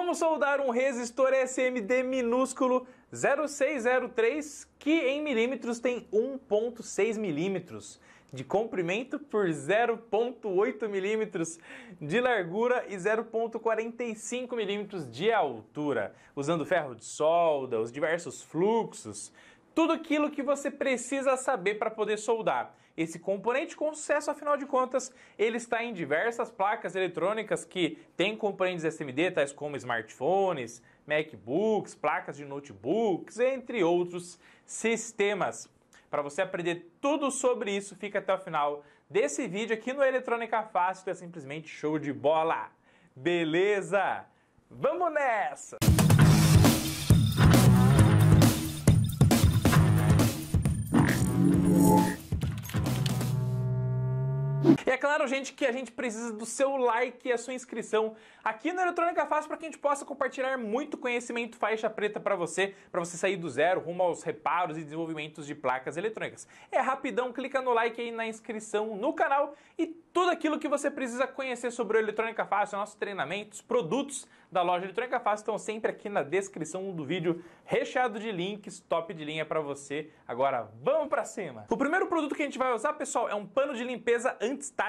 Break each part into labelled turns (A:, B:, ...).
A: Vamos soldar um resistor SMD minúsculo 0603 que em milímetros tem 1,6 milímetros de comprimento por 0,8 milímetros de largura e 0,45 milímetros de altura, usando ferro de solda, os diversos fluxos, tudo aquilo que você precisa saber para poder soldar. Esse componente com sucesso, afinal de contas, ele está em diversas placas eletrônicas que têm componentes SMD, tais como smartphones, MacBooks, placas de notebooks, entre outros sistemas. Para você aprender tudo sobre isso, fica até o final desse vídeo aqui no Eletrônica Fácil, que é simplesmente show de bola. Beleza? Vamos nessa! E é claro, gente, que a gente precisa do seu like e a sua inscrição aqui no Eletrônica Fácil para que a gente possa compartilhar muito conhecimento faixa preta para você sair do zero rumo aos reparos e desenvolvimentos de placas eletrônicas. É rapidão, clica no like aí na inscrição no canal e tudo aquilo que você precisa conhecer sobre o Eletrônica Fácil, nossos treinamentos, produtos da loja Eletrônica Fácil estão sempre aqui na descrição do vídeo, recheado de links, top de linha para você. Agora vamos para cima! O primeiro produto que a gente vai usar, pessoal, é um pano de limpeza antistático.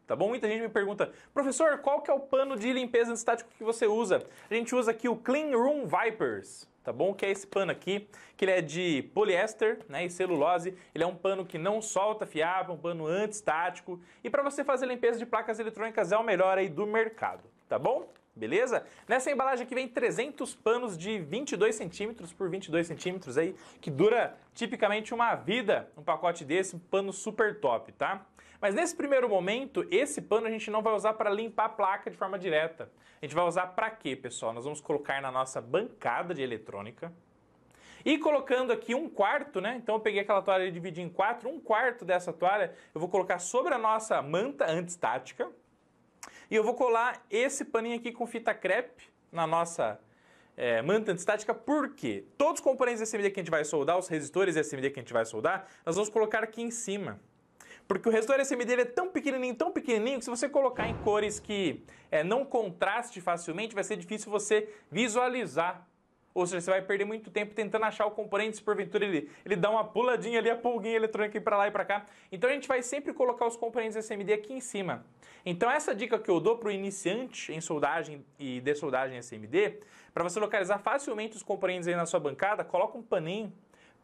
A: Tá bom? Muita gente me pergunta, professor, qual que é o pano de limpeza antistático que você usa? A gente usa aqui o Clean Room Vipers, tá bom? Que é esse pano aqui, que ele é de poliéster, né, e celulose. Ele é um pano que não solta fiapo, um pano antistático. E para você fazer limpeza de placas eletrônicas é o melhor aí do mercado, tá bom? Beleza? Nessa embalagem aqui vem 300 panos de 22 centímetros por 22 centímetros aí, que dura tipicamente uma vida, um pacote desse, um pano super top, tá? Mas nesse primeiro momento, esse pano a gente não vai usar para limpar a placa de forma direta. A gente vai usar para quê, pessoal? Nós vamos colocar na nossa bancada de eletrônica e colocando aqui 1/4, né? Então eu peguei aquela toalha e dividi em 4, 1/4 dessa toalha eu vou colocar sobre a nossa manta antistática e eu vou colar esse paninho aqui com fita crepe na nossa manta antistática, porque todos os componentes SMD que a gente vai soldar, os resistores SMD que a gente vai soldar, nós vamos colocar aqui em cima. Porque o resistor SMD ele é tão pequenininho, que se você colocar em cores que não contraste facilmente, vai ser difícil você visualizar. Ou seja, você vai perder muito tempo tentando achar o componente, se porventura ele dá uma puladinha ali, a pulguinha eletrônica para lá e para cá. Então a gente vai sempre colocar os componentes SMD aqui em cima. Então essa dica que eu dou para o iniciante em soldagem e dessoldagem SMD, para você localizar facilmente os componentes aí na sua bancada, coloca um paninho,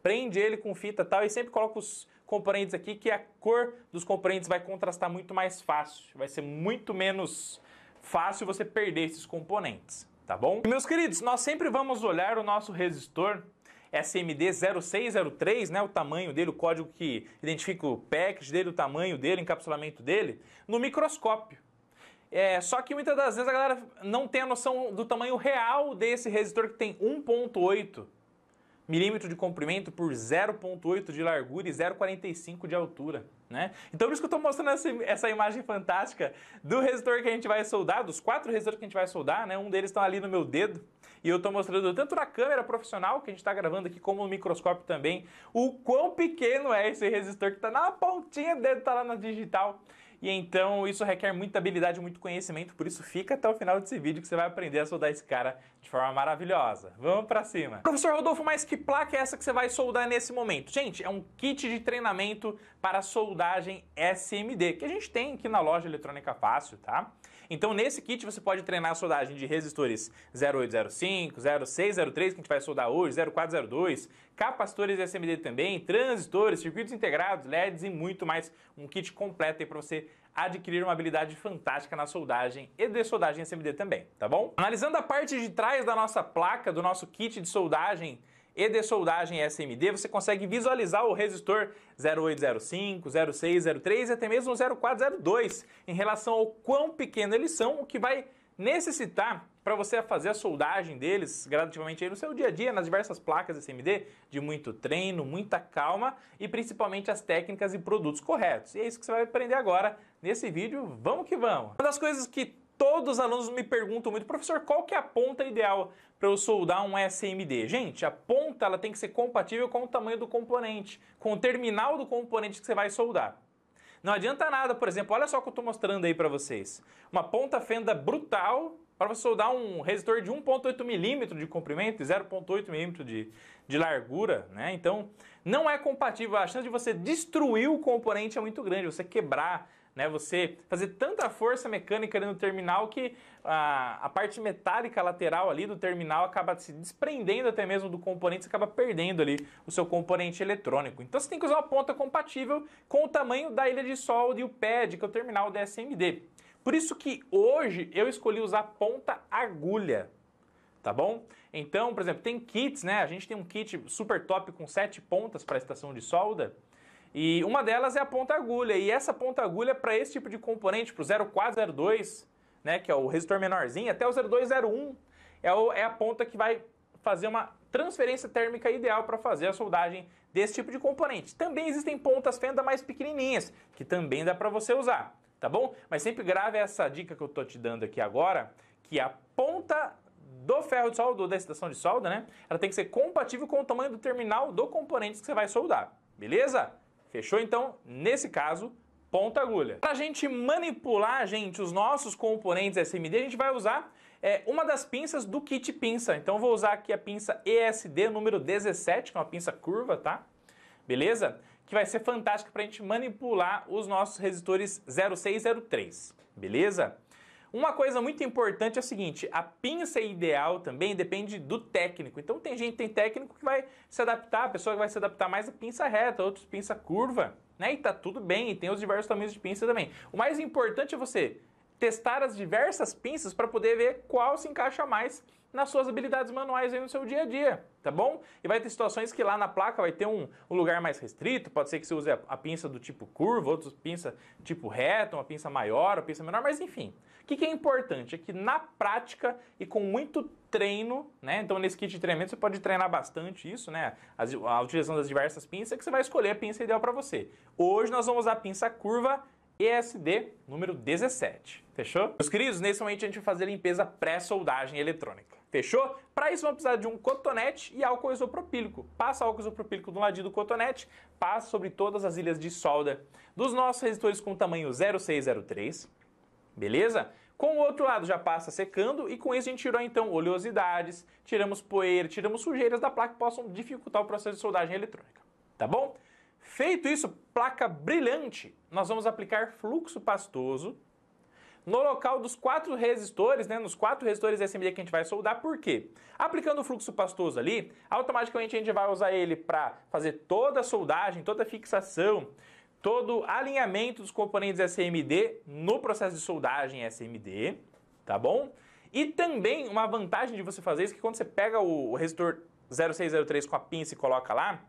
A: prende ele com fita e tal, e sempre coloca os componentes aqui, que a cor dos componentes vai contrastar muito mais fácil. Vai ser muito menos fácil você perder esses componentes, tá bom? E, meus queridos, nós sempre vamos olhar o nosso resistor SMD 0603, né, o tamanho dele, o código que identifica o package dele, o tamanho dele, o encapsulamento dele, no microscópio. Só que muitas das vezes a galera não tem a noção do tamanho real desse resistor, que tem 1,8 milímetro de comprimento por 0,8 de largura e 0,45 de altura, né? Então por isso que eu estou mostrando essa imagem fantástica do resistor que a gente vai soldar, dos 4 resistores que a gente vai soldar, né? Um deles está ali no meu dedo e eu estou mostrando tanto na câmera profissional que a gente está gravando aqui, como no microscópio também, o quão pequeno é esse resistor que está na pontinha do dedo, está lá na digital. E então isso requer muita habilidade, muito conhecimento, por isso fica até o final desse vídeo que você vai aprender a soldar esse cara de forma maravilhosa. Vamos pra cima! Professor Rodolfo, mas que placa é essa que você vai soldar nesse momento? Gente, é um kit de treinamento para soldagem SMD, que a gente tem aqui na loja Eletrônica Fácil, tá? Então nesse kit você pode treinar a soldagem de resistores 0805, 0603, que a gente vai soldar hoje, 0402, capacitores SMD também, transistores, circuitos integrados, LEDs e muito mais. Um kit completo aí para você adquirir uma habilidade fantástica na soldagem e dessoldagem SMD também, tá bom? Analisando a parte de trás da nossa placa, do nosso kit de soldagem e dessoldagem SMD, você consegue visualizar o resistor 0805, 0603 e até mesmo o 0402 em relação ao quão pequeno eles são, o que vai necessitar para você fazer a soldagem deles gradativamente aí no seu dia a dia, nas diversas placas SMD, de muito treino, muita calma e principalmente as técnicas e produtos corretos. E é isso que você vai aprender agora nesse vídeo. Vamos que vamos! Uma das coisas que todos os alunos me perguntam muito, professor, qual que é a ponta ideal para eu soldar um SMD? Gente, a ponta ela tem que ser compatível com o tamanho do componente, com o terminal do componente que você vai soldar. Não adianta nada, por exemplo, olha só o que eu estou mostrando aí para vocês. Uma ponta fenda brutal para você soldar um resistor de 1,8 milímetro de comprimento e 0,8 milímetro de largura, né? Então, não é compatível. A chance de você destruir o componente é muito grande, você quebrar, né? Você fazer tanta força mecânica ali no terminal que a parte metálica lateral ali do terminal acaba se desprendendo até mesmo do componente, você acaba perdendo ali o seu componente eletrônico. Então você tem que usar uma ponta compatível com o tamanho da ilha de solda e o pad, que é o terminal da SMD. Por isso que hoje eu escolhi usar ponta agulha, tá bom? Então, por exemplo, tem kits, né? A gente tem um kit super top com 7 pontas para a estação de solda. E uma delas é a ponta agulha, e essa ponta agulha para esse tipo de componente, para o 0402, né, que é o resistor menorzinho, até o 0201, é a ponta que vai fazer uma transferência térmica ideal para fazer a soldagem desse tipo de componente. Também existem pontas fenda mais pequenininhas, que também dá para você usar, tá bom? Mas sempre grave essa dica que eu tô te dando aqui agora, que a ponta do ferro de solda, ou da estação de solda, né, ela tem que ser compatível com o tamanho do terminal do componente que você vai soldar, beleza? Fechou? Então, nesse caso, ponta agulha. Para a gente manipular, gente, os nossos componentes SMD, a gente vai usar uma das pinças do kit pinça. Então, eu vou usar aqui a pinça ESD número 17, que é uma pinça curva, tá? Beleza? Que vai ser fantástica para a gente manipular os nossos resistores 0603. Beleza? Uma coisa muito importante é o seguinte, a pinça ideal também depende do técnico. Então tem técnico que vai se adaptar, a pessoa que vai se adaptar mais à pinça reta, outros pinça curva, né? E tá tudo bem, e tem os diversos tamanhos de pinça também. O mais importante é você testar as diversas pinças para poder ver qual se encaixa mais nas suas habilidades manuais aí no seu dia a dia, tá bom? E vai ter situações que lá na placa vai ter um lugar mais restrito, pode ser que você use a pinça do tipo curva, outros pinça tipo reta, uma pinça maior, uma pinça menor, mas enfim. O que é importante é que na prática e com muito treino, né? Então nesse kit de treinamento você pode treinar bastante isso, né? A utilização das diversas pinças, que você vai escolher a pinça ideal para você. Hoje nós vamos usar a pinça curva ESD número 17. Fechou? Meus queridos, nesse momento a gente vai fazer a limpeza pré-soldagem eletrônica. Fechou? Para isso vamos precisar de um cotonete e álcool isopropílico. Passa álcool isopropílico do ladinho do cotonete, passa sobre todas as ilhas de solda dos nossos resistores com tamanho 0603. Beleza? Com o outro lado já passa secando e com isso a gente tirou então oleosidades, tiramos poeira, tiramos sujeiras da placa que possam dificultar o processo de soldagem eletrônica. Tá bom? Feito isso, placa brilhante, nós vamos aplicar fluxo pastoso no local dos 4 resistores, né, nos 4 resistores SMD que a gente vai soldar. Por quê? Aplicando o fluxo pastoso ali, automaticamente a gente vai usar ele para fazer toda a soldagem, toda a fixação, todo alinhamento dos componentes SMD no processo de soldagem SMD, tá bom? E também uma vantagem de você fazer isso é que quando você pega o resistor 0603 com a pinça e coloca lá,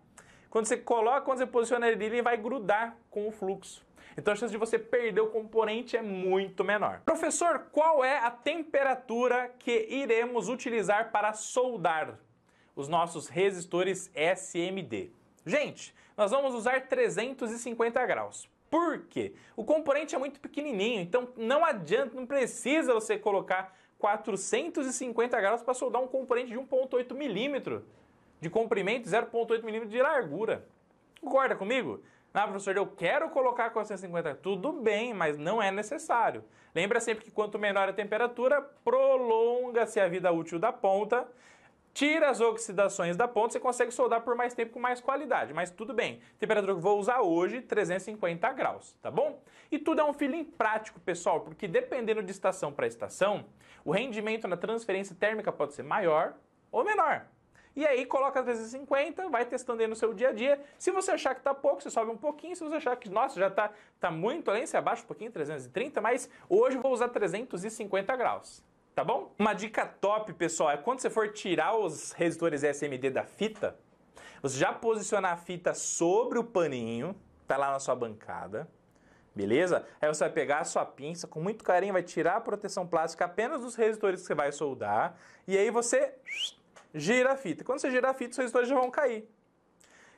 A: quando você posiciona ele vai grudar com o fluxo. Então a chance de você perder o componente é muito menor. Professor, qual é a temperatura que iremos utilizar para soldar os nossos resistores SMD? Gente, nós vamos usar 350 graus. Por quê? O componente é muito pequenininho, então não adianta, não precisa você colocar 450 graus para soldar um componente de 1,8 milímetro de comprimento, 0,8 milímetro de largura. Concorda comigo? Ah, professor, eu quero colocar 450. Tudo bem, mas não é necessário. Lembra sempre que quanto menor a temperatura, prolonga-se a vida útil da ponta, tira as oxidações da ponta, você consegue soldar por mais tempo com mais qualidade. Mas tudo bem. Temperatura que eu vou usar hoje, 350 graus, tá bom? E tudo é um feeling prático, pessoal, porque dependendo de estação para estação, o rendimento na transferência térmica pode ser maior ou menor. E aí coloca 350, vai testando aí no seu dia a dia. Se você achar que tá pouco, você sobe um pouquinho. Se você achar que, nossa, já tá muito além, você abaixa um pouquinho, 330, mas hoje eu vou usar 350 graus. Tá bom? Uma dica top, pessoal, é quando você for tirar os resistores SMD da fita, você já posicionar a fita sobre o paninho, tá lá na sua bancada, beleza? Aí você vai pegar a sua pinça, com muito carinho, vai tirar a proteção plástica apenas dos resistores que você vai soldar, e aí você gira a fita. Quando você girar a fita, os resistores já vão cair.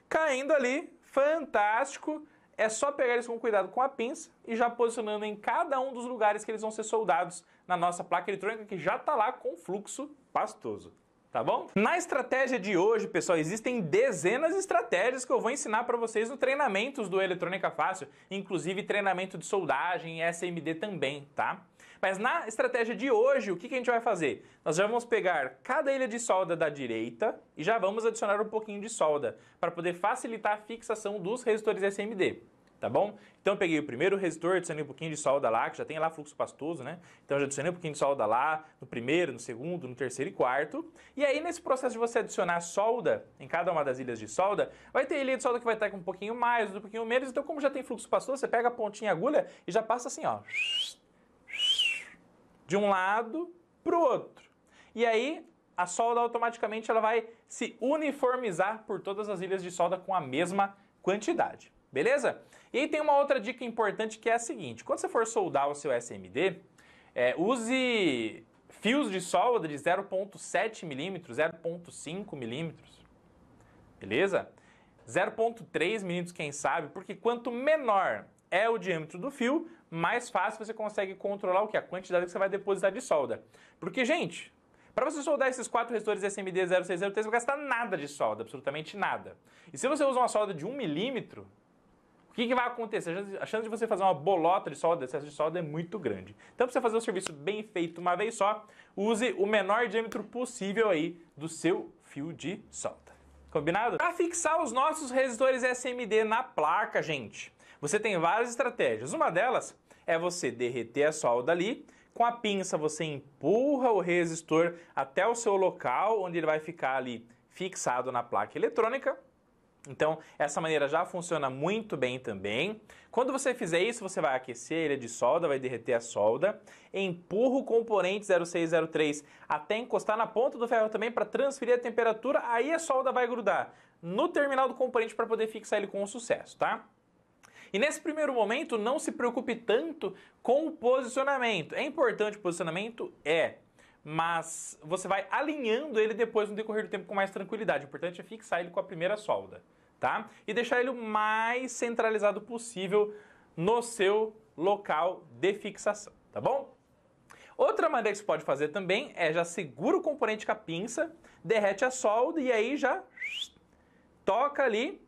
A: Caindo ali, fantástico, é só pegar eles com cuidado com a pinça e já posicionando em cada um dos lugares que eles vão ser soldados na nossa placa eletrônica, que já está lá com fluxo pastoso. Tá bom? Na estratégia de hoje, pessoal, existem dezenas de estratégias que eu vou ensinar para vocês no treinamentos do Eletrônica Fácil, inclusive treinamento de soldagem e SMD também, tá? Mas na estratégia de hoje, o que a gente vai fazer? Nós já vamos pegar cada ilha de solda da direita e já vamos adicionar um pouquinho de solda para poder facilitar a fixação dos resistores SMD. Tá bom? Então eu peguei o primeiro resistor, adicionei um pouquinho de solda lá, que já tem lá fluxo pastoso, né? Então eu já adicionei um pouquinho de solda lá, no primeiro, no segundo, no terceiro e quarto. E aí nesse processo de você adicionar solda em cada uma das ilhas de solda, vai ter ilha de solda que vai estar com um pouquinho mais, um pouquinho menos. Então como já tem fluxo pastoso, você pega a pontinha agulha e já passa assim, ó. De um lado pro outro. E aí a solda automaticamente ela vai se uniformizar por todas as ilhas de solda com a mesma quantidade. Beleza? E aí tem uma outra dica importante que é a seguinte: quando você for soldar o seu SMD, use fios de solda de 0,7 milímetros, 0,5 milímetros. Beleza? 0,3 milímetros, quem sabe, porque quanto menor é o diâmetro do fio, mais fácil você consegue controlar o que? A quantidade que você vai depositar de solda. Porque, gente, para você soldar esses 4 resistores SMD 0603, você não vai gastar nada de solda, absolutamente nada. E se você usa uma solda de 1 milímetro, o que vai acontecer? A chance de você fazer uma bolota de solda, excesso de solda, é muito grande. Então, para você fazer o serviço bem feito uma vez só, use o menor diâmetro possível aí do seu fio de solda. Combinado? Para fixar os nossos resistores SMD na placa, gente, você tem várias estratégias. Uma delas é você derreter a solda ali. Com a pinça, você empurra o resistor até o seu local, onde ele vai ficar ali fixado na placa eletrônica. Então, essa maneira já funciona muito bem também. Quando você fizer isso, você vai aquecer a ilha de solda, vai derreter a solda, empurra o componente 0603 até encostar na ponta do ferro também para transferir a temperatura, aí a solda vai grudar no terminal do componente para poder fixar ele com sucesso, tá? E nesse primeiro momento, não se preocupe tanto com o posicionamento. É importante o posicionamento? Mas você vai alinhando ele depois no decorrer do tempo com mais tranquilidade. O importante é fixar ele com a primeira solda, tá? E deixar ele o mais centralizado possível no seu local de fixação, tá bom? Outra maneira que você pode fazer também é já segura o componente com a pinça, derrete a solda e aí já toca ali,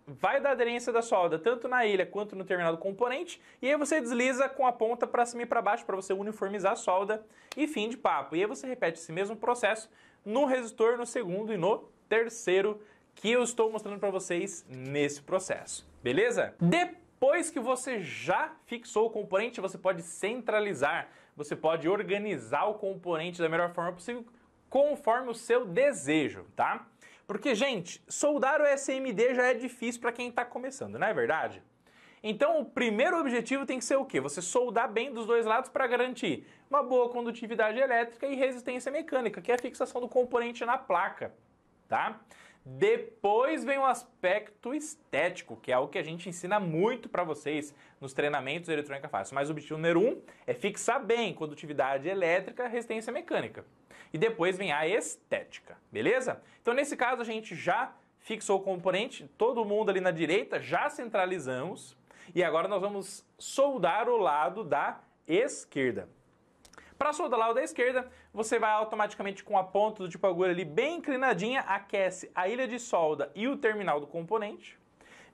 A: vai dar aderência da solda tanto na ilha quanto no terminal do componente e aí você desliza com a ponta para cima e para baixo para você uniformizar a solda e fim de papo. E aí você repete esse mesmo processo no resistor, no segundo e no terceiro que eu estou mostrando para vocês nesse processo, beleza? Depois que você já fixou o componente, você pode centralizar, você pode organizar o componente da melhor forma possível conforme o seu desejo, tá? Porque, gente, soldar o SMD já é difícil para quem está começando, não é verdade? Então, o primeiro objetivo tem que ser o quê? Você soldar bem dos dois lados para garantir uma boa condutividade elétrica e resistência mecânica, que é a fixação do componente na placa, tá? Depois vem o aspecto estético, que é o que a gente ensina muito para vocês nos treinamentos de eletrônica fácil. Mas o objetivo número 1 é fixar bem condutividade elétrica, resistência mecânica. E depois vem a estética, beleza? Então nesse caso a gente já fixou o componente, todo mundo ali na direita, já centralizamos. E agora nós vamos soldar o lado da esquerda. Para soldar o lado da esquerda, você vai automaticamente com a ponta do tipo agulha ali bem inclinadinha, aquece a ilha de solda e o terminal do componente.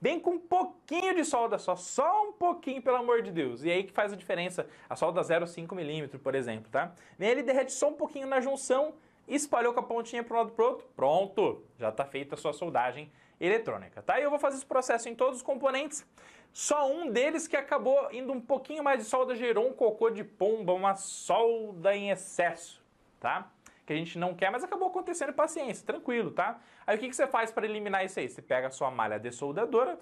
A: Bem com um pouquinho de solda só um pouquinho, pelo amor de Deus. E aí que faz a diferença, a solda 0,5 milímetro, por exemplo, tá? Vem ele derrete só um pouquinho na junção, espalhou com a pontinha para um lado e para o outro, pronto! Já está feita a sua soldagem eletrônica, tá? E eu vou fazer esse processo em todos os componentes. Só um deles que acabou indo um pouquinho mais de solda, gerou um cocô de pomba, uma solda em excesso, tá? Que a gente não quer, mas acabou acontecendo, paciência, tranquilo, tá? Aí o que você faz para eliminar isso aí? Você pega a sua malha dessoldadora,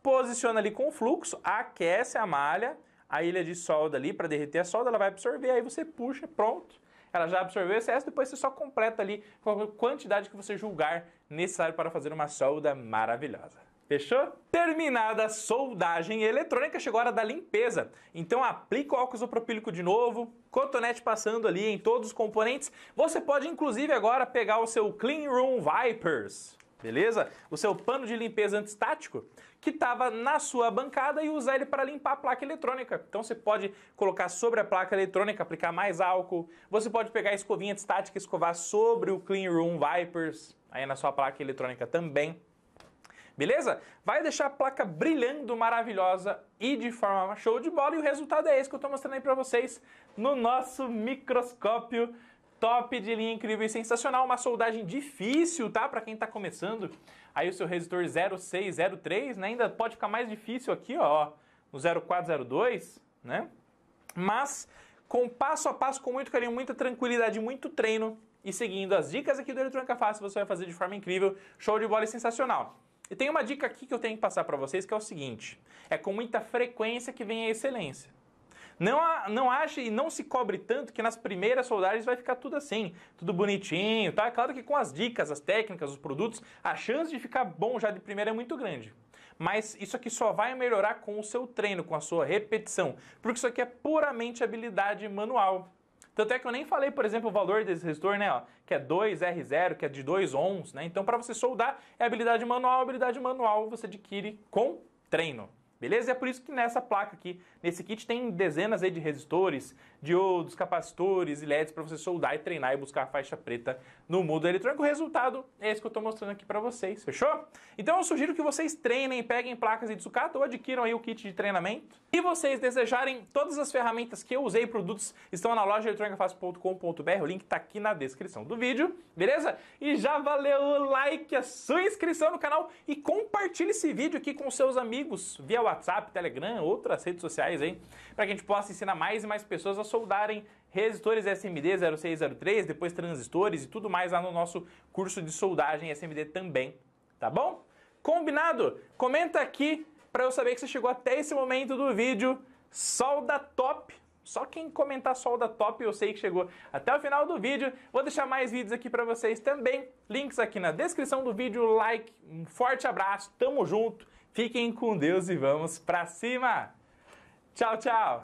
A: posiciona ali com o fluxo, aquece a malha, a ilha de solda ali para derreter a solda, ela vai absorver, aí você puxa, pronto. Ela já absorveu o excesso, depois você só completa ali com a quantidade que você julgar necessário para fazer uma solda maravilhosa. Fechou? Terminada a soldagem eletrônica, chegou a hora da limpeza. Então aplica o álcool isopropílico de novo, cotonete passando ali em todos os componentes. Você pode inclusive agora pegar o seu Clean Room Wipers, beleza? O seu pano de limpeza antistático que estava na sua bancada e usar ele para limpar a placa eletrônica. Então você pode colocar sobre a placa eletrônica, aplicar mais álcool. Você pode pegar a escovinha antistática e escovar sobre o Clean Room Wipers, aí na sua placa eletrônica também. Beleza? Vai deixar a placa brilhando, maravilhosa e de forma show de bola. E o resultado é esse que eu estou mostrando aí para vocês no nosso microscópio top de linha, incrível e sensacional. Uma soldagem difícil, tá? Para quem está começando. Aí o seu resistor 0603, né? Ainda pode ficar mais difícil aqui, ó, no 0402, né? Mas com passo a passo, com muito carinho, muita tranquilidade, muito treino e seguindo as dicas aqui do Eletrônica Fácil, você vai fazer de forma incrível, show de bola e sensacional. E tem uma dica aqui que eu tenho que passar para vocês, que é o seguinte: é com muita frequência que vem a excelência. Não ache e não se cobre tanto que nas primeiras soldagens vai ficar tudo assim, tudo bonitinho, tá? Claro que com as dicas, as técnicas, os produtos, a chance de ficar bom já de primeira é muito grande. Mas isso aqui só vai melhorar com o seu treino, com a sua repetição, porque isso aqui é puramente habilidade manual. Tanto é que eu nem falei, por exemplo, o valor desse resistor, né, ó, que é 2R0, que é de 2 ohms, né? Então, para você soldar, é habilidade manual você adquire com treino. Beleza? E é por isso que nessa placa aqui, nesse kit, tem dezenas aí de resistores, diodos, capacitores e LEDs para você soldar e treinar e buscar a faixa preta no mundo eletrônico. O resultado é esse que eu estou mostrando aqui para vocês, fechou? Então eu sugiro que vocês treinem, peguem placas de sucata ou adquiram aí o kit de treinamento. Se vocês desejarem, todas as ferramentas que eu usei, produtos, estão na loja eletronicafácil.com.br, o link está aqui na descrição do vídeo, beleza? E já valeu o like, a sua inscrição no canal e compartilhe esse vídeo aqui com seus amigos via WhatsApp, Telegram, outras redes sociais aí, para que a gente possa ensinar mais e mais pessoas a soldarem resistores SMD 0603, depois transistores e tudo mais lá no nosso curso de soldagem SMD também, tá bom? Combinado? Comenta aqui para eu saber que você chegou até esse momento do vídeo. Solda top! Só quem comentar solda top eu sei que chegou até o final do vídeo. Vou deixar mais vídeos aqui para vocês também. Links aqui na descrição do vídeo, like, um forte abraço, tamo junto. Fiquem com Deus e vamos pra cima! Tchau, tchau!